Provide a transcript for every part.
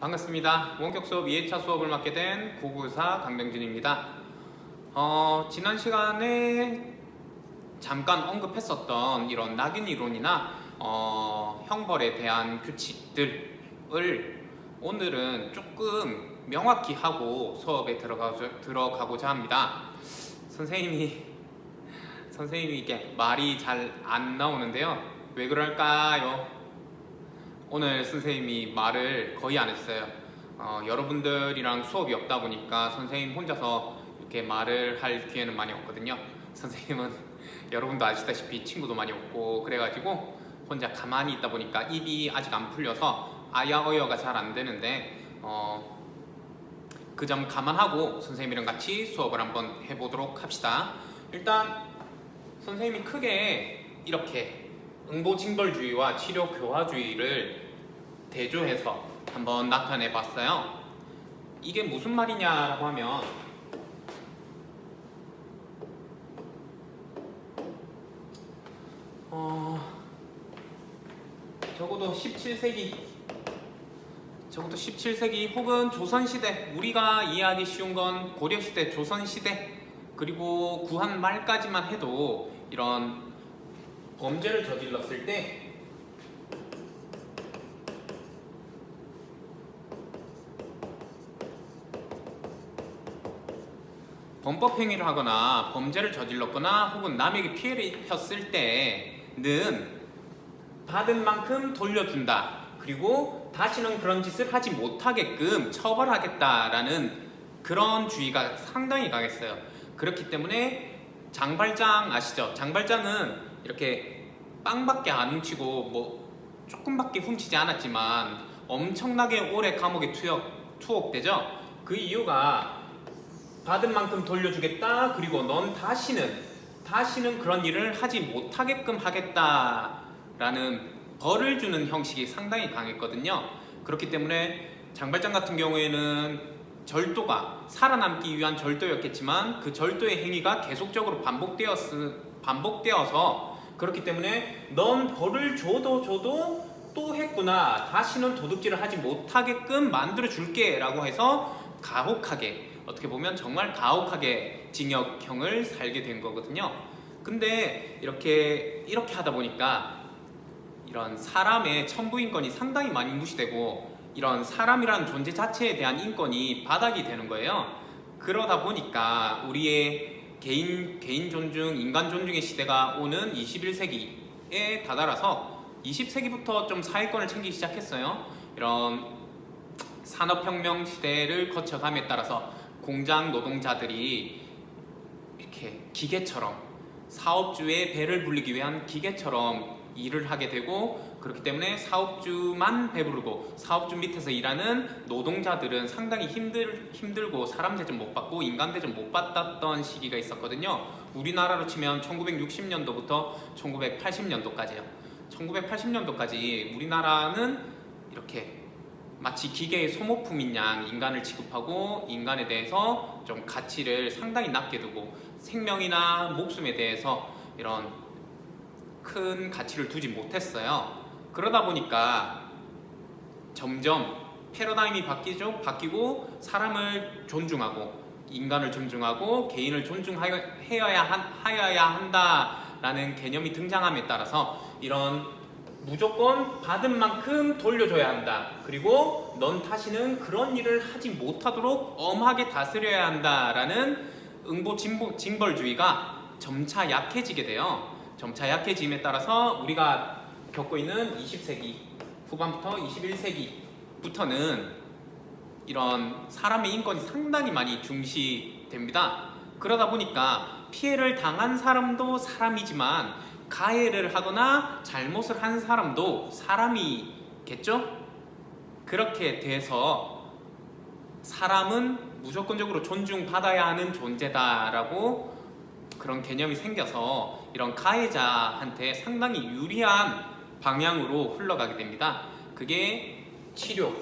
반갑습니다. 원격 수업 2회차 수업을 맡게 된 994 강병진입니다. 지난 시간에 잠깐 언급했었던 이런 낙인 이론이나 형벌에 대한 규칙들을 오늘은 조금 명확히 하고 수업에 들어가고자 합니다. 선생님이 이게 말이 잘 안 나오는데요. 왜 그럴까요? 오늘 선생님이 말을 거의 안 했어요. 여러분들이랑 수업이 없다 보니까 선생님 혼자서 이렇게 말을 할 기회는 많이 없거든요. 선생님은 여러분도 아시다시피 친구도 많이 없고 그래가지고 혼자 가만히 있다 보니까 입이 아직 안 풀려서 아야어여가 잘 안 되는데 그 점 감안하고 선생님이랑 같이 수업을 한번 해보도록 합시다. 일단 선생님이 크게 이렇게 응보징벌주의와 치료교화주의를 대조해서 한번 나타내 봤어요. 이게 무슨 말이냐라고 하면 적어도 17세기 혹은 조선시대, 우리가 이해하기 쉬운 건 고려시대, 조선시대 그리고 구한 말까지만 해도 이런 범죄를 저질렀을 때 범법행위를 하거나 범죄를 저질렀거나 혹은 남에게 피해를 입혔을 때는 받은 만큼 돌려준다. 그리고 다시는 그런 짓을 하지 못하게끔 처벌하겠다라는 그런 주의가 상당히 강했어요. 그렇기 때문에 장발장 아시죠? 장발장은 이렇게 빵밖에 안 훔치고 뭐 조금밖에 훔치지 않았지만 엄청나게 오래 감옥에 투옥되죠. 그 이유가 받은 만큼 돌려주겠다. 그리고 넌 다시는 그런 일을 하지 못하게끔 하겠다라는 벌을 주는 형식이 상당히 강했거든요. 그렇기 때문에 장발장 같은 경우에는 절도가 살아남기 위한 절도였겠지만 그 절도의 행위가 계속적으로 반복되어서 그렇기 때문에 넌 벌을 줘도 또 했구나. 다시는 도둑질을 하지 못하게끔 만들어 줄게 라고 해서 가혹하게, 어떻게 보면 정말 가혹하게 징역형을 살게 된 거거든요. 근데 이렇게 하다 보니까 이런 사람의 천부인권이 상당히 많이 무시되고 이런 사람이라는 존재 자체에 대한 인권이 바닥이 되는 거예요. 그러다 보니까 우리의 개인 존중, 인간 존중의 시대가 오는 21세기에 다다라서 20세기부터 좀 사회권을 챙기기 시작했어요. 이런 산업혁명 시대를 거쳐감에 따라서 공장 노동자들이 이렇게 기계처럼 사업주의 배를 불리기 위한 기계처럼 일을 하게 되고, 그렇기 때문에 사업주만 배부르고 사업주 밑에서 일하는 노동자들은 상당히 힘들고 사람 대접 못 받고 인간 대접 못 받았던 시기가 있었거든요. 우리나라로 치면 1960년도부터 1980년도까지요. 1980년도까지 우리나라는 이렇게 마치 기계의 소모품인 양 인간을 취급하고 인간에 대해서 좀 가치를 상당히 낮게 두고 생명이나 목숨에 대해서 이런 큰 가치를 두지 못했어요. 그러다 보니까 점점 패러다임이 바뀌고 사람을 존중하고 인간을 존중하고 개인을 존중하여야 한다라는 개념이 등장함에 따라서 이런 무조건 받은 만큼 돌려줘야 한다. 그리고 넌 다시는 그런 일을 하지 못하도록 엄하게 다스려야 한다라는 징벌주의가 점차 약해지게 돼요. 점차 약해짐에 따라서 우리가 겪고 있는 20세기 후반부터 21세기부터는 이런 사람의 인권이 상당히 많이 중시됩니다. 그러다 보니까 피해를 당한 사람도 사람이지만 가해를 하거나 잘못을 한 사람도 사람이겠죠? 그렇게 돼서 사람은 무조건적으로 존중받아야 하는 존재다라고 그런 개념이 생겨서 이런 가해자한테 상당히 유리한 방향으로 흘러가게 됩니다. 그게 치료,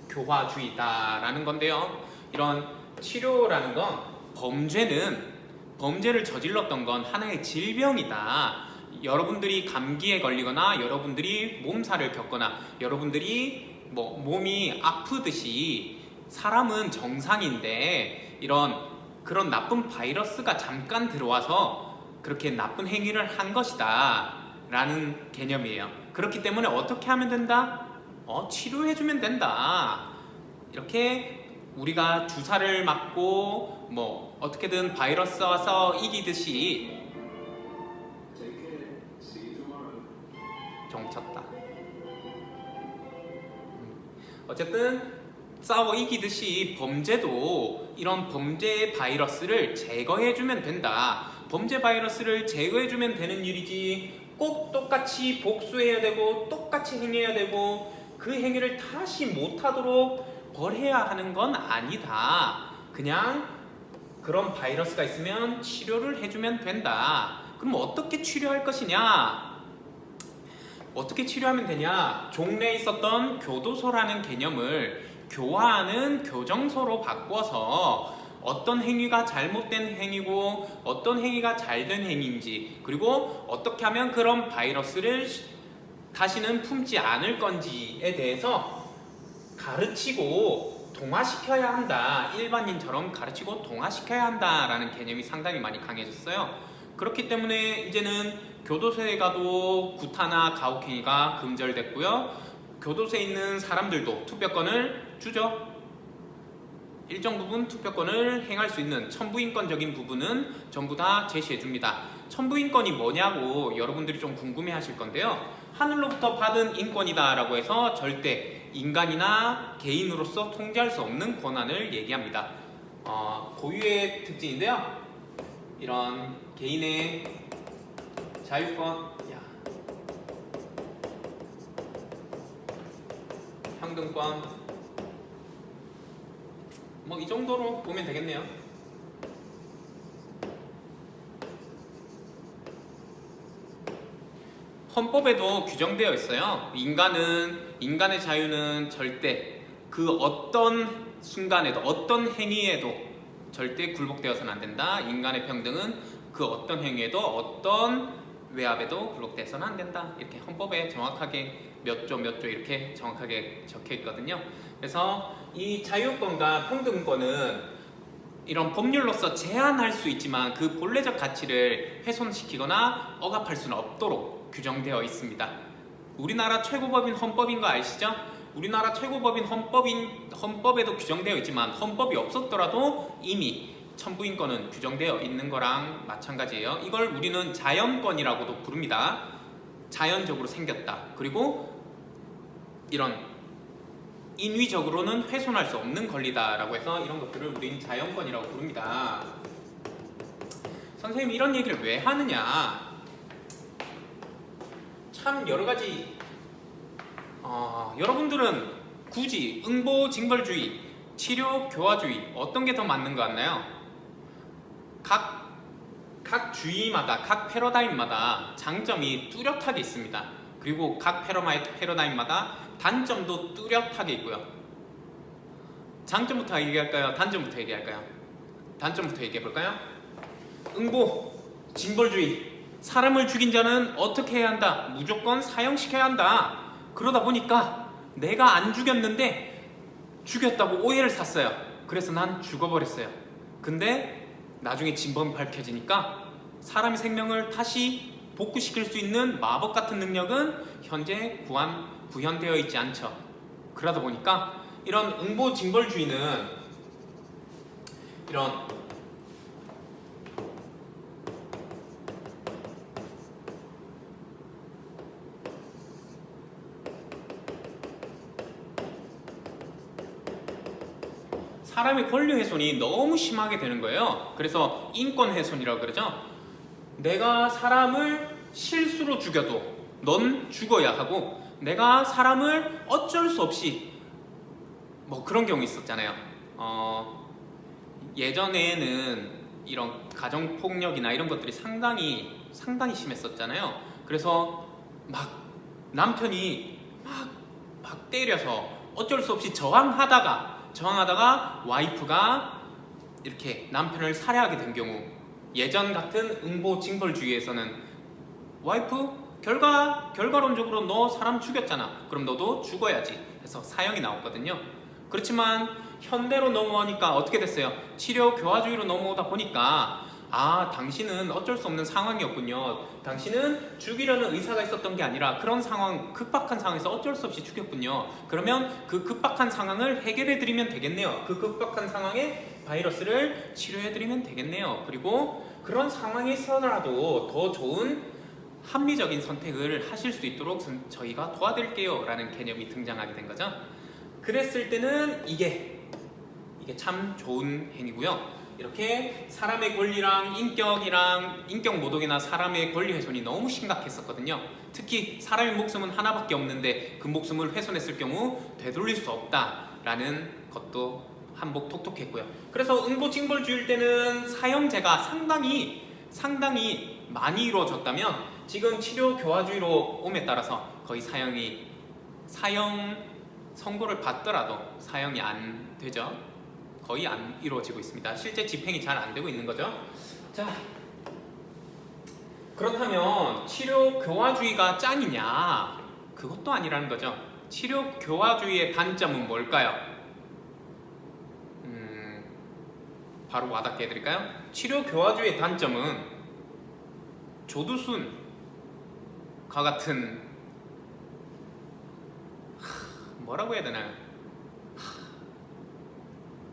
교화주의다라는 건데요. 이런 치료라는 건 범죄를 저질렀던 건 하나의 질병이다. 여러분들이 감기에 걸리거나 여러분들이 몸살을 겪거나 여러분들이 뭐 몸이 아프듯이 사람은 정상인데 그런 나쁜 바이러스가 잠깐 들어와서 그렇게 나쁜 행위를 한 것이다 라는 개념이에요. 그렇기 때문에 어떻게 하면 된다? 치료해주면 된다. 이렇게 우리가 주사를 맞고 뭐 어떻게든 바이러스 와서 이기듯이 정쳤다. 어쨌든 싸워 이기듯이 범죄도 이런 범죄 바이러스를 제거해주면 된다. 범죄 바이러스를 제거해주면 되는 일이지 꼭 똑같이 복수해야 되고 똑같이 행해야 되고 그 행위를 다시 못하도록 벌해야 하는 건 아니다. 그냥 그런 바이러스가 있으면 치료를 해주면 된다. 그럼 어떻게 치료할 것이냐? 어떻게 치료하면 되냐? 종래에 있었던 교도소라는 개념을 교화하는 교정소로 바꿔서 어떤 행위가 잘못된 행위고 어떤 행위가 잘된 행위인지, 그리고 어떻게 하면 그런 바이러스를 다시는 품지 않을 건지에 대해서 가르치고 동화시켜야 한다. 일반인처럼 가르치고 동화시켜야 한다라는 개념이 상당히 많이 강해졌어요. 그렇기 때문에 이제는 교도소에 가도 구타나 가혹행위가 금절됐고요. 교도소에 있는 사람들도 투표권을 주죠. 일정 부분 투표권을 행할 수 있는 천부인권적인 부분은 전부 다 제시해줍니다. 천부인권이 뭐냐고 여러분들이 좀 궁금해 하실 건데요. 하늘로부터 받은 인권이다 라고 해서 절대 인간이나 개인으로서 통제할 수 없는 권한을 얘기합니다. 고유의 특징인데요. 이런 개인의 자유권, 평등권, 뭐 이 정도로 보면 되겠네요. 헌법에도 규정되어 있어요. 인간의 자유는 절대 그 어떤 순간에도 어떤 행위에도 절대 굴복되어서는 안 된다. 인간의 평등은 그 어떤 행위에도 어떤 외압에도 굴복되어서는 안 된다. 이렇게 헌법에 정확하게 몇 조 이렇게 정확하게 적혀 있거든요. 그래서 이 자유권과 평등권은 이런 법률로서 제한할 수 있지만 그 본래적 가치를 훼손시키거나 억압할 수는 없도록 규정되어 있습니다. 우리나라 최고법인 헌법인 거 아시죠? 우리나라 최고법인 헌법에도 규정되어 있지만 헌법이 없었더라도 이미 천부인권은 규정되어 있는 거랑 마찬가지예요. 이걸 우리는 자연권이라고도 부릅니다. 자연적으로 생겼다. 그리고 이런 인위적으로는 훼손할 수 없는 권리다라고 해서 이런 것들을 우리는 자연권이라고 부릅니다. 선생님이 이런 얘기를 왜 하느냐? 참 여러 가지 여러분들은 굳이 응보징벌주의, 치료교화주의 어떤 게 더 맞는 것 같나요? 각 주의마다, 각 패러다임마다 장점이 뚜렷하게 있습니다. 그리고 각 패러다임마다 단점도 뚜렷하게 있고요. 장점부터 얘기할까요? 단점부터 얘기할까요? 단점부터 얘기해볼까요? 응보, 징벌주의. 사람을 죽인 자는 어떻게 해야 한다? 무조건 사형시켜야 한다. 그러다 보니까 내가 안 죽였는데 죽였다고 오해를 샀어요. 그래서 난 죽어버렸어요. 근데 나중에 진범이 밝혀지니까 사람의 생명을 다시 복구시킬 수 있는 마법 같은 능력은 현재 구현되어 있지 않죠. 그러다 보니까 이런 응보징벌주의는 이런 사람의 권리 훼손이 너무 심하게 되는 거예요. 그래서 인권 훼손이라고 그러죠. 내가 사람을 실수로 죽여도 넌 죽어야 하고, 내가 사람을 어쩔 수 없이 뭐 그런 경우 있었잖아요. 예전에는 이런 가정폭력이나 이런 것들이 상당히 심했었잖아요. 그래서 막 남편이 막 때려서 어쩔 수 없이 저항하다가 와이프가 이렇게 남편을 살해하게 된 경우, 예전 같은 응보징벌주의에서는 와이프 결과론적으로 너 사람 죽였잖아. 그럼 너도 죽어야지 해서 사형이 나왔거든요. 그렇지만 현대로 넘어오니까 어떻게 됐어요? 치료 교화주의로 넘어오다 보니까 당신은 어쩔 수 없는 상황이었군요. 당신은 죽이려는 의사가 있었던 게 아니라 그런 상황, 급박한 상황에서 어쩔 수 없이 죽였군요. 그러면 그 급박한 상황을 해결해드리면 되겠네요. 그 급박한 상황에 바이러스를 치료해드리면 되겠네요. 그리고 그런 상황에서라도 더 좋은 합리적인 선택을 하실 수 있도록 저희가 도와드릴게요 라는 개념이 등장하게 된 거죠. 그랬을 때는 이게 참 좋은 행위고요. 이렇게 사람의 권리랑 인격 모독이나 사람의 권리 훼손이 너무 심각했었거든요. 특히 사람의 목숨은 하나밖에 없는데 그 목숨을 훼손했을 경우 되돌릴 수 없다라는 것도 한몫 톡톡했고요. 그래서 응보징벌주의일 때는 사형제가 상당히 많이 이루어졌다면 지금 치료교화주의로 옴에 따라서 거의 사형 선고를 받더라도 사형이 안 되죠. 거의 안 이루어지고 있습니다. 실제 집행이 잘 안 되고 있는 거죠. 자, 그렇다면 치료교화주의가 짱이냐? 그것도 아니라는 거죠. 치료교화주의의 단점은 뭘까요? 바로 와닿게 해드릴까요? 치료교화주의의 단점은 조두순과 같은 뭐라고 해야 되나요?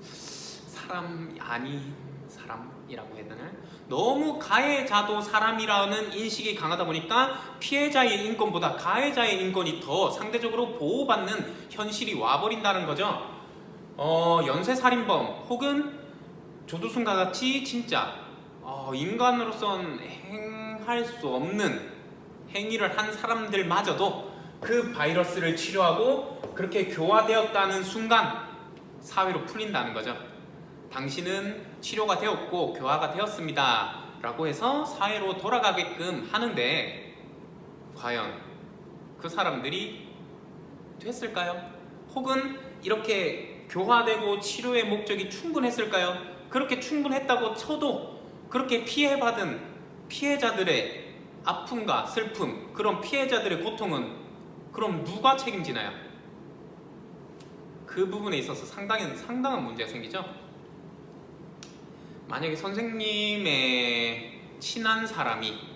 사람이 아닌 사람이라고 해야 되나요? 너무 가해자도 사람이라는 인식이 강하다 보니까 피해자의 인권보다 가해자의 인권이 더 상대적으로 보호받는 현실이 와버린다는 거죠. 연쇄살인범 혹은 조두순과 같이 진짜 인간으로선 행할 수 없는 행위를 한 사람들마저도 그 바이러스를 치료하고 그렇게 교화되었다는 순간 사회로 풀린다는 거죠. 당신은 치료가 되었고 교화가 되었습니다 라고 해서 사회로 돌아가게끔 하는데 과연 그 사람들이 됐을까요? 혹은 이렇게 교화되고 치료의 목적이 충분했을까요? 그렇게 충분했다고 쳐도 그렇게 피해받은 피해자들의 아픔과 슬픔, 그런 피해자들의 고통은 그럼 누가 책임지나요? 그 부분에 있어서 상당한 문제가 생기죠. 만약에 선생님의 친한 사람이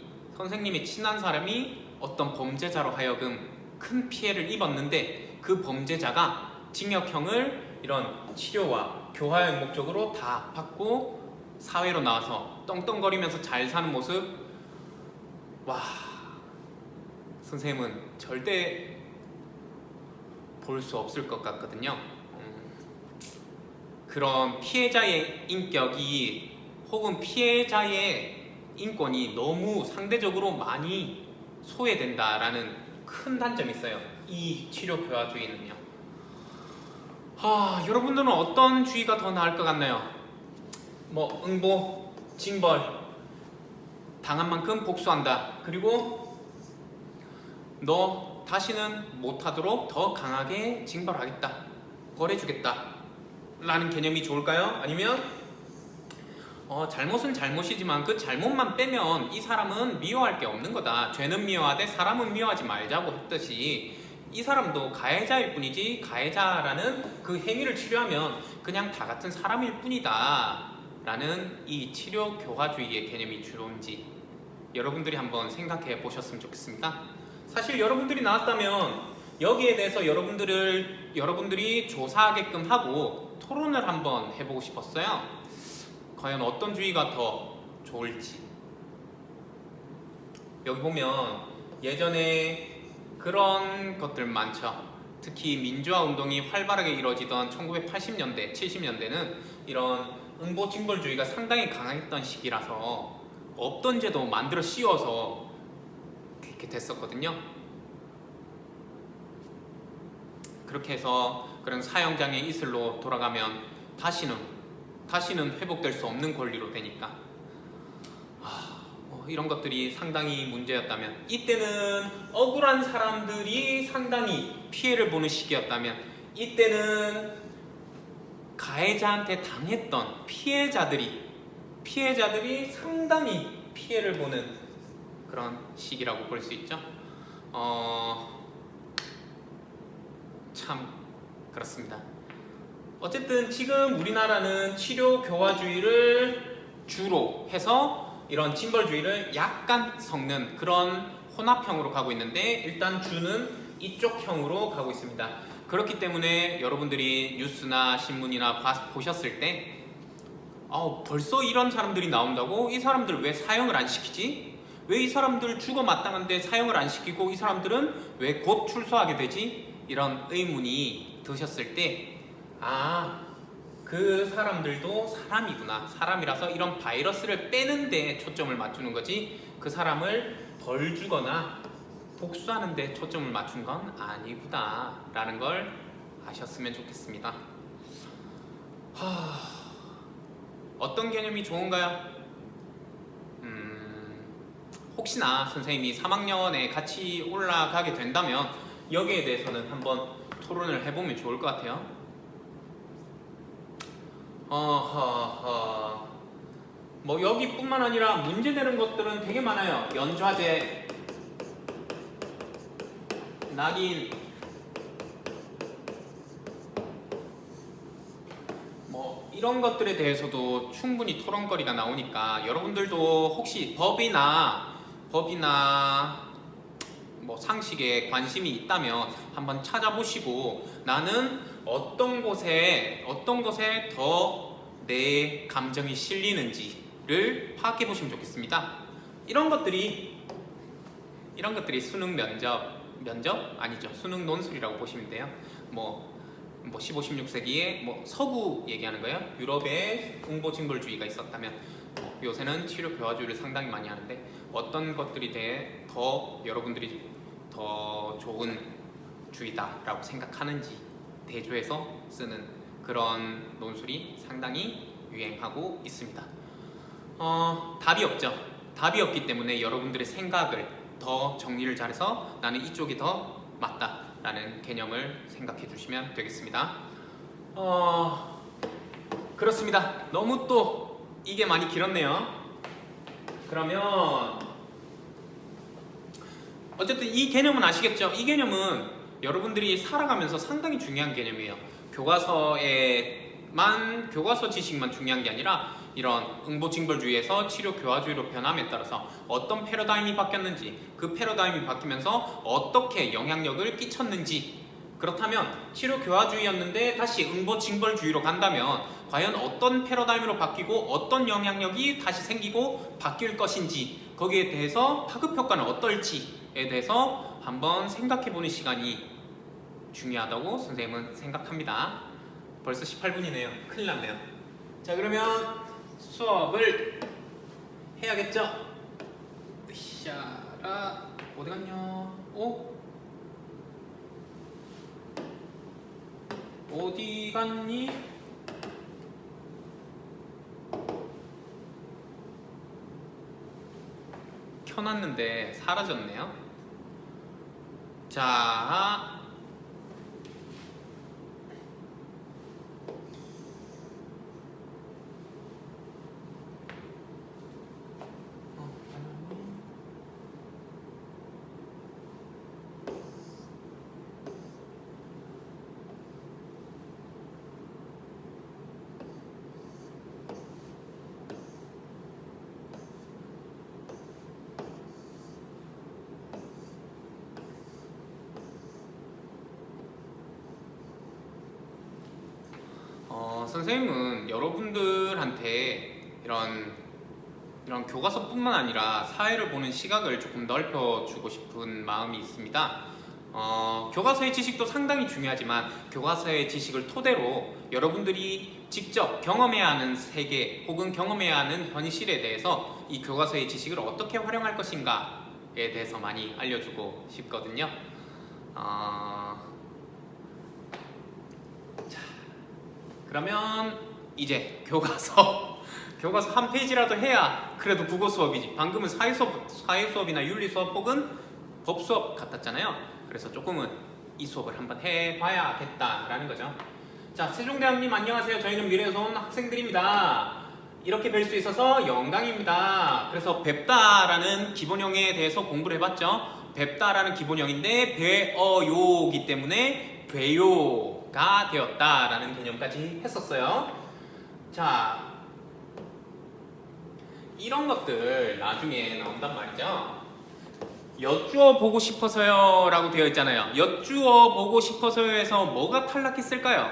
어떤 범죄자로 하여금 큰 피해를 입었는데 그 범죄자가 징역형을 이런 치료와 교화의 목적으로 다 받고 사회로 나와서 떵떵거리면서 잘 사는 모습, 와, 선생님은 절대 볼 수 없을 것 같거든요. 그런 피해자의 인격이 혹은 피해자의 인권이 너무 상대적으로 많이 소외된다라는 큰 단점이 있어요. 이 치료교화주의는요. 여러분들은 어떤 주의가 더 나을 것 같나요? 응보, 징벌, 당한 만큼 복수한다. 그리고 너 다시는 못하도록 더 강하게 징벌하겠다. 벌해주겠다. 라는 개념이 좋을까요? 아니면 잘못은 잘못이지만 그 잘못만 빼면 이 사람은 미워할 게 없는 거다. 죄는 미워하되 사람은 미워하지 말자고 했듯이 이 사람도 가해자일 뿐이지 가해자라는 그 행위를 치료하면 그냥 다 같은 사람일 뿐이다 라는 이 치료교화주의의 개념이 좋은지 여러분들이 한번 생각해 보셨으면 좋겠습니다. 사실 여러분들이 나왔다면 여기에 대해서 여러분들이 조사하게끔 하고 토론을 한번 해보고 싶었어요. 과연 어떤 주의가 더 좋을지. 여기 보면 예전에 그런 것들 많죠. 특히 민주화 운동이 활발하게 이루어지던 1980년대, 70년대는 이런 응보징벌주의가 상당히 강했던 시기라서 없던 제도 만들어 씌워서 이렇게 됐었거든요. 그렇게 해서 그런 사형장의 이슬로 돌아가면 다시는 회복될 수 없는 권리로 되니까 이런 것들이 상당히 문제였다면, 이때는 억울한 사람들이 상당히 피해를 보는 시기였다면, 이때는 가해자한테 당했던 피해자들이 상당히 피해를 보는 그런 시기라고 볼 수 있죠. 참 그렇습니다. 어쨌든 지금 우리나라는 치료 교화주의를 주로 해서 이런 징벌주의를 약간 섞는 그런 혼합형으로 가고 있는데, 일단 주는 이쪽형으로 가고 있습니다. 그렇기 때문에 여러분들이 뉴스나 신문이나 보셨을 때 벌써 이런 사람들이 나온다고? 이 사람들 왜 사형을 안 시키지? 왜 이 사람들 죽어 마땅한데 사형을 안 시키고 이 사람들은 왜 곧 출소하게 되지? 이런 의문이 드셨을 때 그 사람들도 사람이구나. 사람이라서 이런 바이러스를 빼는 데 초점을 맞추는 거지 그 사람을 벌 주거나 복수하는 데 초점을 맞춘 건 아니구나 라는 걸 아셨으면 좋겠습니다. 어떤 개념이 좋은가요? 혹시나 선생님이 3학년에 같이 올라가게 된다면 여기에 대해서는 한번 토론을 해보면 좋을 것 같아요. 뭐 여기뿐만 아니라 문제되는 것들은 되게 많아요. 연좌제, 낙인, 뭐 이런 것들에 대해서도 충분히 토론거리가 나오니까 여러분들도 혹시 법이나 뭐 상식에 관심이 있다면 한번 찾아보시고 나는 어떤 곳에 더 내 감정이 실리는지를 파악해 보시면 좋겠습니다. 이런 것들이 수능 면접 아니죠. 수능 논술이라고 보시면 돼요. 뭐 15, 16세기에 뭐 서구 얘기하는 거예요. 유럽에 응보징벌주의가 있었다면 요새는 치료 교화주의를 상당히 많이 하는데 어떤 것들이 더 여러분들이 더 좋은 주의다라고 생각하는지 대조해서 쓰는 그런 논술이 상당히 유행하고 있습니다. 답이 없죠. 답이 없기 때문에 여러분들의 생각을 더 정리를 잘해서 나는 이쪽이 더 맞다라는 개념을 생각해 주시면 되겠습니다. 그렇습니다. 너무 또 이게 많이 길었네요. 그러면 어쨌든 이 개념은 아시겠죠? 이 개념은 여러분들이 살아가면서 상당히 중요한 개념이에요. 교과서 지식만 중요한 게 아니라 이런 응보징벌주의에서 치료 교화주의로 변함에 따라서 어떤 패러다임이 바뀌었는지, 그 패러다임이 바뀌면서 어떻게 영향력을 끼쳤는지, 그렇다면 치료 교화주의였는데 다시 응보징벌주의로 간다면 과연 어떤 패러다임으로 바뀌고 어떤 영향력이 다시 생기고 바뀔 것인지, 거기에 대해서 파급효과는 어떨지에 대해서 한번 생각해보는 시간이 중요하다고 선생님은 생각합니다. 벌써 18분이네요. 큰일 났네요. 자, 그러면 수업을 해야겠죠? 으쌰라, 어디 갔냐? 어디 갔니? 켜놨는데 사라졌네요. 자, 선생님은 여러분들한테 이런 교과서뿐만 아니라 사회를 보는 시각을 조금 넓혀주고 싶은 마음이 있습니다. 교과서의 지식도 상당히 중요하지만 교과서의 지식을 토대로 여러분들이 직접 경험해야 하는 세계 혹은 경험해야 하는 현실에 대해서 이 교과서의 지식을 어떻게 활용할 것인가에 대해서 많이 알려주고 싶거든요. 그러면 이제 교과서 한 페이지라도 해야 그래도 국어 수업이지. 방금은 사회 수업이나 윤리 수업 혹은 법 수업 같았잖아요. 그래서 조금은 이 수업을 한번 해봐야겠다라는 거죠. 자, 세종대왕님 안녕하세요. 저희는 미래에서 온 학생들입니다. 이렇게 뵐 수 있어서 영광입니다. 그래서 뵙다라는 기본형에 대해서 공부를 해봤죠. 뵙다라는 기본형인데 뵈어요기 때문에 뵈요가 되었다라는 개념까지 했었어요. 자, 이런 것들 나중에 나온단 말이죠. 여쭈어 보고 싶어서요 라고 되어 있잖아요. 여쭈어 보고 싶어서요에서 뭐가 탈락했을까요?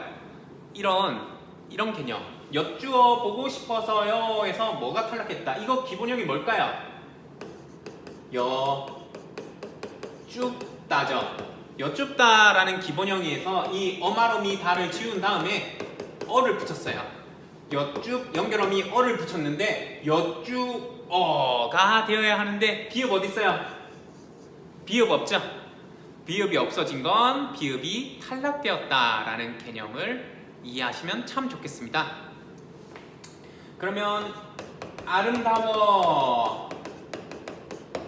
이런 개념. 여쭈어 보고 싶어서요에서 뭐가 탈락했다. 이거 기본형이 뭘까요? 여쭈다죠. 여쭈다라는 기본형에서 이 어마로미 다를 지운 다음에 어를 붙였어요. 여쭈 연결어미 어를 붙였는데 여쭈어가 되어야 하는데 비읍 어디 있어요? 비읍 없죠? 비읍이 없어진 건 비읍이 탈락되었다라는 개념을 이해하시면 참 좋겠습니다. 그러면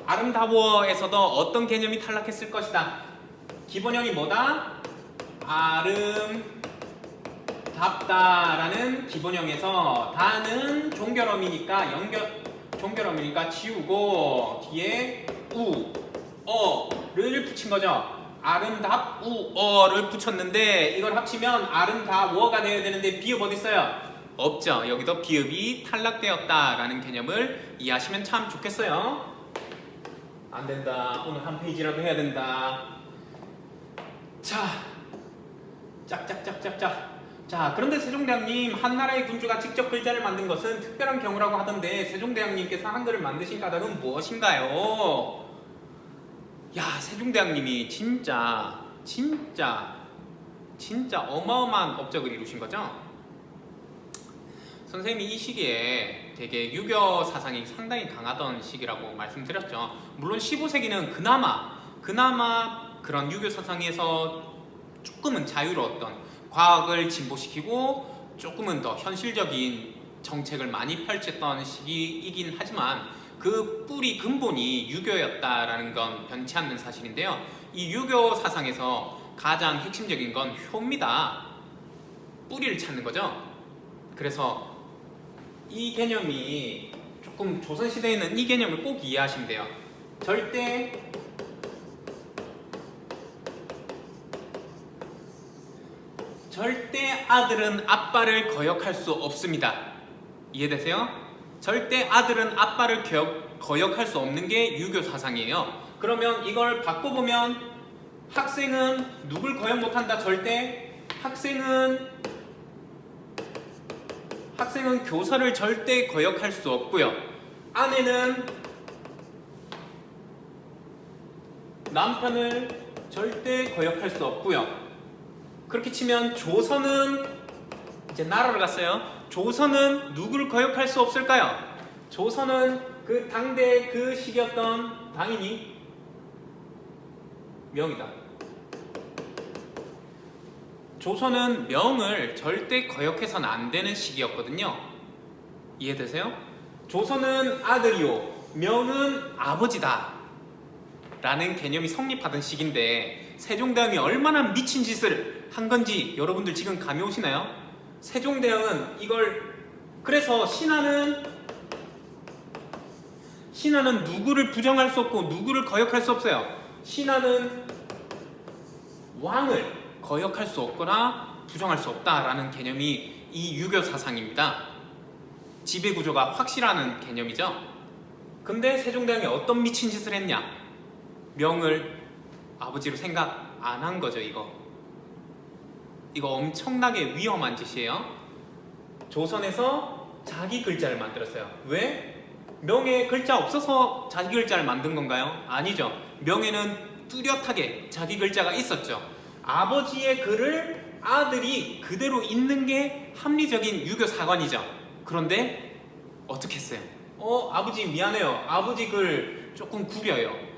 아름다워에서도 어떤 개념이 탈락했을 것이다. 기본형이 뭐다? 아름답다라는 기본형에서 다는 종결어미니까 지우고 뒤에 어를 붙인 거죠. 아름답우어를 붙였는데 이걸 합치면 아름다워가 되어야 되는데 비읍 어디 있어요? 없죠. 여기도 비읍이 탈락되었다라는 개념을 이해하시면 참 좋겠어요. 안 된다. 오늘 한 페이지라도 해야 된다. 자, 짝짝짝짝짝. 자, 그런데 세종대왕님, 한나라의 군주가 직접 글자를 만든 것은 특별한 경우라고 하던데 세종대왕님께서 한글을 만드신 까닭은 무엇인가요? 야, 세종대왕님이 진짜 어마어마한 업적을 이루신 거죠? 선생님이 이 시기에 되게 유교 사상이 상당히 강하던 시기라고 말씀드렸죠. 물론 15세기는 그나마 그런 유교 사상에서 조금은 자유로웠던, 과학을 진보시키고 조금은 더 현실적인 정책을 많이 펼쳤던 시기이긴 하지만 그 뿌리 근본이 유교였다라는 건 변치 않는 사실인데요. 이 유교 사상에서 가장 핵심적인 건 효입니다. 뿌리를 찾는 거죠. 그래서 이 개념이 조금 조선시대에는 이 개념을 꼭 이해하시면 돼요. 절대 아들은 아빠를 거역할 수 없습니다. 이해되세요? 절대 아들은 아빠를 거역할 수 없는 게 유교 사상이에요. 그러면 이걸 바꿔보면 학생은 누굴 거역 못한다? 절대 학생은 교사를 절대 거역할 수 없고요. 아내는 남편을 절대 거역할 수 없고요. 그렇게 치면 조선은 이제 나라를 갔어요. 조선은 누구를 거역할 수 없을까요? 조선은 그 당대 그 시기였던 당인이 명이다. 조선은 명을 절대 거역해서는 안 되는 시기였거든요. 이해되세요? 조선은 아들이요, 명은 아버지다 라는 개념이 성립하던 시기인데 세종대왕이 얼마나 미친 짓을 한 건지 여러분들 지금 감이 오시나요? 세종대왕은 이걸, 그래서 신하는 누구를 부정할 수 없고 누구를 거역할 수 없어요. 신하는 왕을 거역할 수 없거나 부정할 수 없다라는 개념이 이 유교 사상입니다. 지배구조가 확실하는 개념이죠. 근데 세종대왕이 어떤 미친 짓을 했냐? 명을 아버지로 생각 안 한 거죠. 이거 엄청나게 위험한 짓이에요. 조선에서 자기 글자를 만들었어요. 왜? 명에 글자 없어서 자기 글자를 만든 건가요? 아니죠. 명에는 뚜렷하게 자기 글자가 있었죠. 아버지의 글을 아들이 그대로 읽는 게 합리적인 유교 사관이죠. 그런데 어떻게 했어요? 아버지 미안해요. 아버지 글 조금 구려요.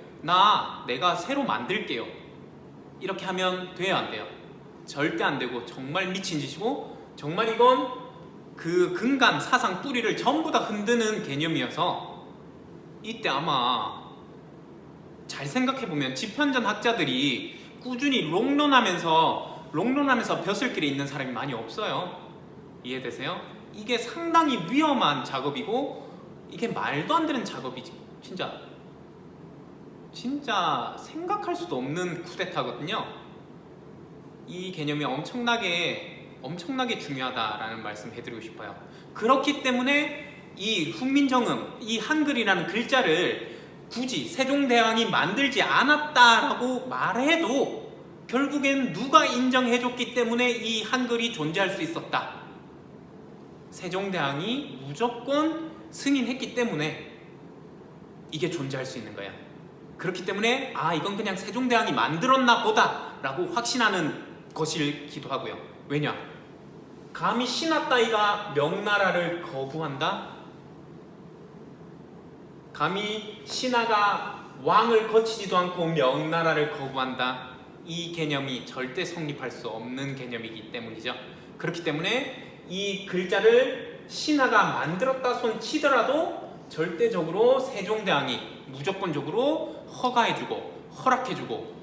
내가 새로 만들게요. 이렇게 하면 돼요, 안 돼요? 절대 안 되고 정말 미친 짓이고 정말 이건 그 근간 사상 뿌리를 전부 다 흔드는 개념이어서 이때 아마 잘 생각해보면 집현전 학자들이 꾸준히 롱런하면서 벼슬길에 있는 사람이 많이 없어요. 이해되세요? 이게 상당히 위험한 작업이고 이게 말도 안 되는 작업이지. 진짜 진짜 생각할 수도 없는 쿠데타거든요. 이 개념이 엄청나게 중요하다라는 말씀 해드리고 싶어요. 그렇기 때문에 이 훈민정음, 이 한글이라는 글자를 굳이 세종대왕이 만들지 않았다라고 말해도 결국엔 누가 인정해줬기 때문에 이 한글이 존재할 수 있었다. 세종대왕이 무조건 승인했기 때문에 이게 존재할 수 있는 거야. 그렇기 때문에 이건 그냥 세종대왕이 만들었나 보다 라고 확신하는 것이기도 하고요. 왜냐? 감히 신하 따위가 명나라를 거부한다? 감히 신하가 왕을 거치지도 않고 명나라를 거부한다? 이 개념이 절대 성립할 수 없는 개념이기 때문이죠. 그렇기 때문에 이 글자를 신하가 만들었다 손 치더라도 절대적으로 세종대왕이 무조건적으로 허가해주고 허락해주고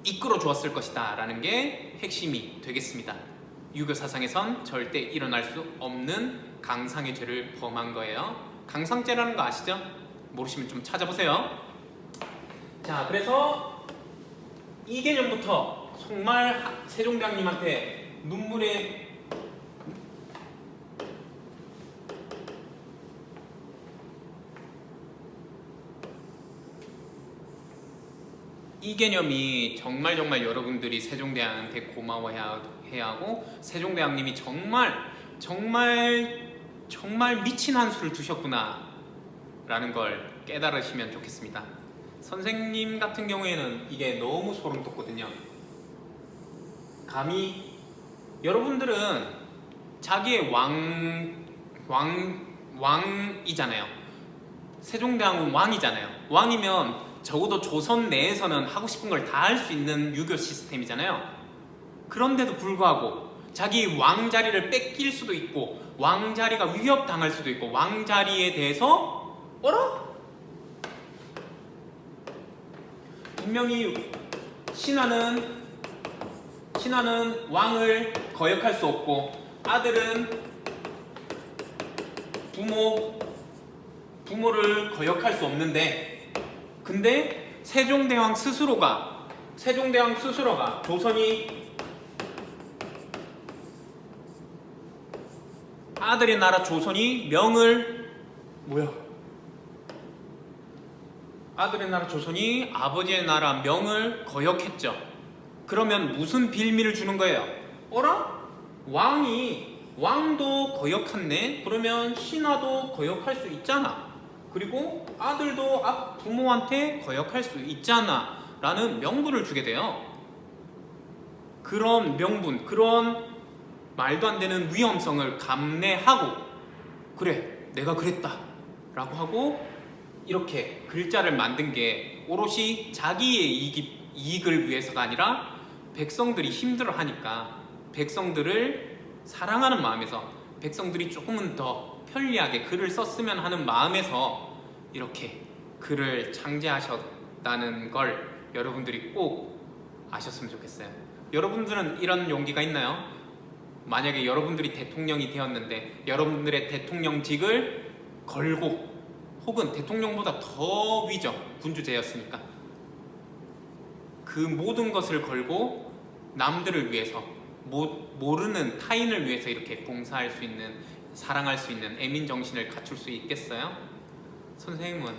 이끌어 주었을 것이다 라는 게 핵심이 되겠습니다. 유교 사상에선 절대 일어날 수 없는 강상의 죄를 범한 거예요. 강상죄라는 거 아시죠? 모르시면 좀 찾아보세요. 자, 그래서 이 개념부터 정말 세종대왕님한테 눈물의 이 개념이 정말 여러분들이 세종대왕한테 고마워해야 하고 세종대왕님이 정말 미친 한 수를 두셨구나 라는 걸 깨달으시면 좋겠습니다. 선생님 같은 경우에는 이게 너무 소름 돋거든요. 감히 여러분들은 자기의 왕이잖아요. 세종대왕은 왕이잖아요. 왕이면 적어도 조선 내에서는 하고 싶은 걸 다 할 수 있는 유교 시스템이잖아요. 그런데도 불구하고 자기 왕자리를 뺏길 수도 있고 왕자리가 위협당할 수도 있고 왕자리에 대해서 분명히 신하는 왕을 거역할 수 없고 아들은 부모를 거역할 수 없는데 근데 세종대왕 스스로가 아들의 나라 조선이 아들의 나라 조선이 아버지의 나라 명을 거역했죠. 그러면 무슨 빌미를 주는 거예요? 왕도 거역했네? 그러면 신하도 거역할 수 있잖아. 그리고 아들도 부모한테 거역할 수 있잖아 라는 명분을 주게 돼요. 그런 명분, 그런 말도 안 되는 위험성을 감내하고 그래 내가 그랬다 라고 하고 이렇게 글자를 만든 게 오롯이 자기의 이익을 위해서가 아니라 백성들이 힘들어하니까 백성들을 사랑하는 마음에서 백성들이 조금은 더 편리하게 글을 썼으면 하는 마음에서 이렇게 글을 창제하셨다는 걸 여러분들이 꼭 아셨으면 좋겠어요. 여러분들은 이런 용기가 있나요? 만약에 여러분들이 대통령이 되었는데 여러분들의 대통령직을 걸고 혹은 대통령보다 더 위죠. 군주제였으니까 그 모든 것을 걸고 남들을 위해서 모르는 타인을 위해서 이렇게 봉사할 수 있는 사랑할 수 있는 애민정신을 갖출 수 있겠어요? 선생님은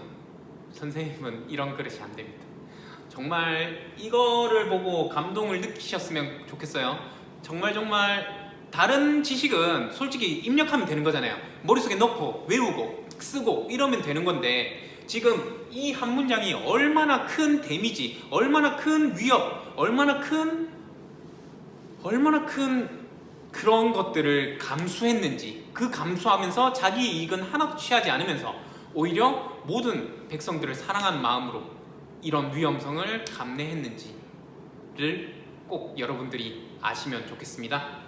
이런 그릇이 안 됩니다. 정말 이거를 보고 감동을 느끼셨으면 좋겠어요. 정말 다른 지식은 솔직히 입력하면 되는 거잖아요. 머릿속에 넣고 외우고 쓰고 이러면 되는 건데 지금 이 한 문장이 얼마나 큰 데미지, 얼마나 큰 위협, 얼마나 큰 그런 것들을 감수했는지 그 감수하면서 자기 이익은 하나도 취하지 않으면서 오히려 모든 백성들을 사랑하는 마음으로 이런 위험성을 감내했는지를 꼭 여러분들이 아시면 좋겠습니다.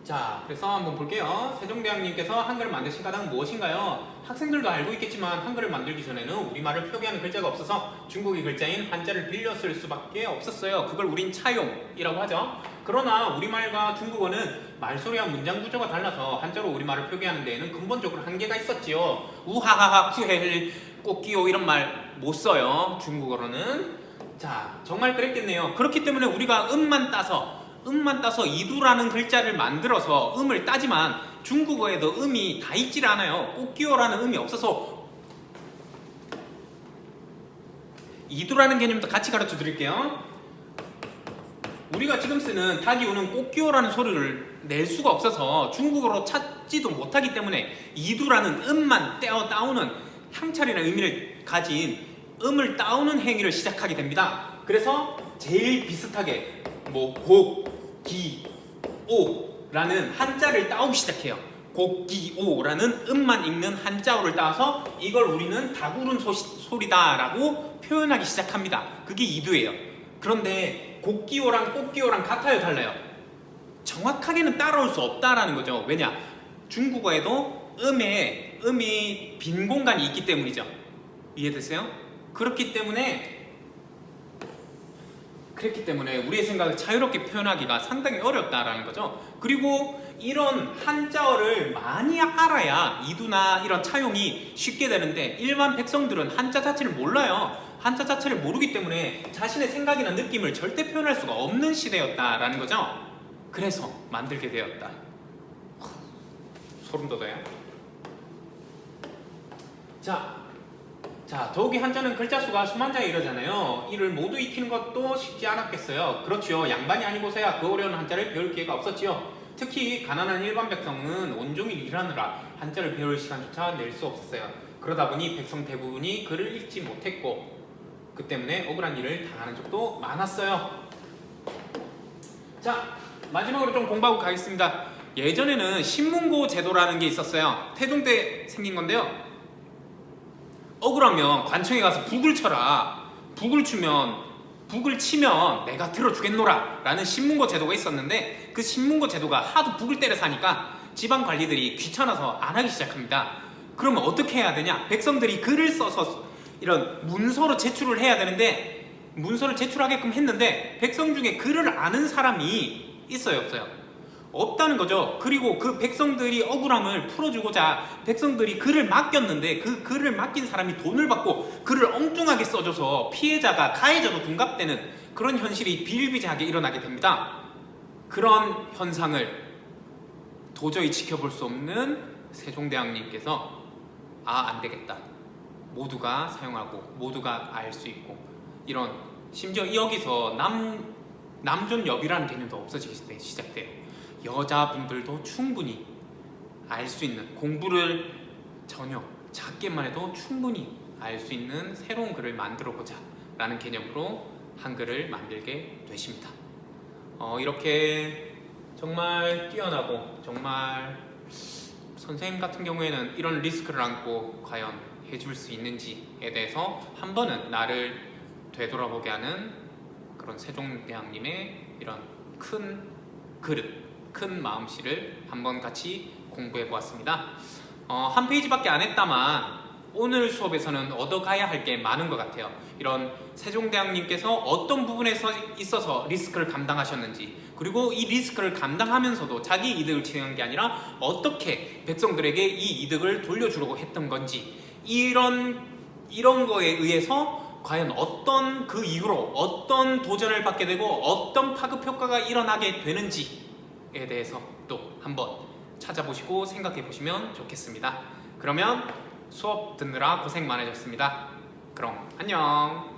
자, 그래서 한번 볼게요. 세종대왕님께서 한글을 만드신 까닭은 무엇인가요? 학생들도 알고 있겠지만 한글을 만들기 전에는 우리말을 표기하는 글자가 없어서 중국의 글자인 한자를 빌려 쓸 수밖에 없었어요. 그걸 우린 차용이라고 하죠. 그러나 우리말과 중국어는 말소리와 문장 구조가 달라서 한자로 우리말을 표기하는 데에는 근본적으로 한계가 있었지요. 우하하하 쿠헬 꽃기호 이런 말 못 써요. 중국어로는. 자, 정말 그랬겠네요. 그렇기 때문에 우리가 음만 따서 이두라는 글자를 만들어서 음을 따지만 중국어에도 음이 다 있질 않아요. 꽃기호라는 음이 없어서 이두라는 개념도 같이 가르쳐 드릴게요. 우리가 지금 쓰는 다기우는 꽃기호라는 소리를 낼 수가 없어서 중국어로 찾지도 못하기 때문에 이두라는 음만 떼어 따오는 향찰이라는 의미를 가진 음을 따오는 행위를 시작하게 됩니다. 그래서 제일 비슷하게 뭐 곡, 기, 오라는 한자를 따오기 시작해요. 곡, 기, 오라는 음만 읽는 한자어를 따서 이걸 우리는 다구른 소리다라고 표현하기 시작합니다. 그게 이두예요. 그런데 곡기호랑 꽃기호랑 같아요, 달라요? 정확하게는 따라올 수 없다라는 거죠. 왜냐? 중국어에도 음이 빈 공간이 있기 때문이죠. 이해되세요? 그렇기 때문에 우리의 생각을 자유롭게 표현하기가 상당히 어렵다라는 거죠. 그리고 이런 한자어를 많이 알아야 이두나 이런 차용이 쉽게 되는데 일반 백성들은 한자 자체를 몰라요. 한자 자체를 모르기 때문에 자신의 생각이나 느낌을 절대 표현할 수가 없는 시대였다라는 거죠. 그래서 만들게 되었다. 소름 돋아요. 자, 더욱이 한자는 글자 수가 수만 자에 이르잖아요. 이를 모두 익히는 것도 쉽지 않았겠어요. 그렇지요. 양반이 아니고서야 그 어려운 한자를 배울 기회가 없었지요. 특히 가난한 일반 백성은 온종일 일하느라 한자를 배울 시간조차 낼 수 없었어요. 그러다 보니 백성 대부분이 글을 읽지 못했고 그 때문에 억울한 일을 당하는 적도 많았어요. 자, 마지막으로 좀 공부하고 가겠습니다. 예전에는 신문고 제도라는 게 있었어요. 태종 때 생긴 건데요. 억울하면 관청에 가서 북을 쳐라. 북을 치면 내가 들어주겠노라 라는 신문고 제도가 있었는데 그 신문고 제도가 하도 북을 때려 사니까 지방 관리들이 귀찮아서 안 하기 시작합니다. 그러면 어떻게 해야 되냐? 백성들이 글을 써서 이런 문서로 제출을 해야 되는데 문서를 제출하게끔 했는데 백성 중에 글을 아는 사람이 있어요, 없어요? 없다는 거죠. 그리고 그 백성들이 억울함을 풀어주고자 백성들이 글을 맡겼는데 그 글을 맡긴 사람이 돈을 받고 글을 엉뚱하게 써줘서 피해자가 가해자도 둔갑되는 그런 현실이 비일비재하게 일어나게 됩니다. 그런 현상을 도저히 지켜볼 수 없는 세종대왕님께서 안 되겠다. 모두가 사용하고 모두가 알 수 있고 이런 심지어 여기서 남존여비라는 개념도 없어지기 시작돼요. 여자분들도 충분히 알 수 있는 공부를 전혀 작게만 해도 충분히 알 수 있는 새로운 글을 만들어 보자 라는 개념으로 한글을 만들게 되십니다. 이렇게 정말 뛰어나고 정말 선생님 같은 경우에는 이런 리스크를 안고 과연 해줄 수 있는지에 대해서 한 번은 나를 되돌아보게 하는 그런 세종대왕님의 이런 큰 그릇, 큰 마음씨를 한번 같이 공부해 보았습니다. 한 페이지밖에 안 했다만 오늘 수업에서는 얻어가야 할 게 많은 것 같아요. 이런 세종대왕님께서 어떤 부분에 있어서 리스크를 감당하셨는지, 그리고 이 리스크를 감당하면서도 자기 이득을 취한 게 아니라 어떻게 백성들에게 이 이득을 돌려주려고 했던 건지, 이런 거에 의해서 과연 어떤 그 이후로 어떤 도전을 받게 되고 어떤 파급 효과가 일어나게 되는지에 대해서 또 한번 찾아보시고 생각해 보시면 좋겠습니다. 그러면 수업 듣느라 고생 많으셨습니다. 그럼 안녕.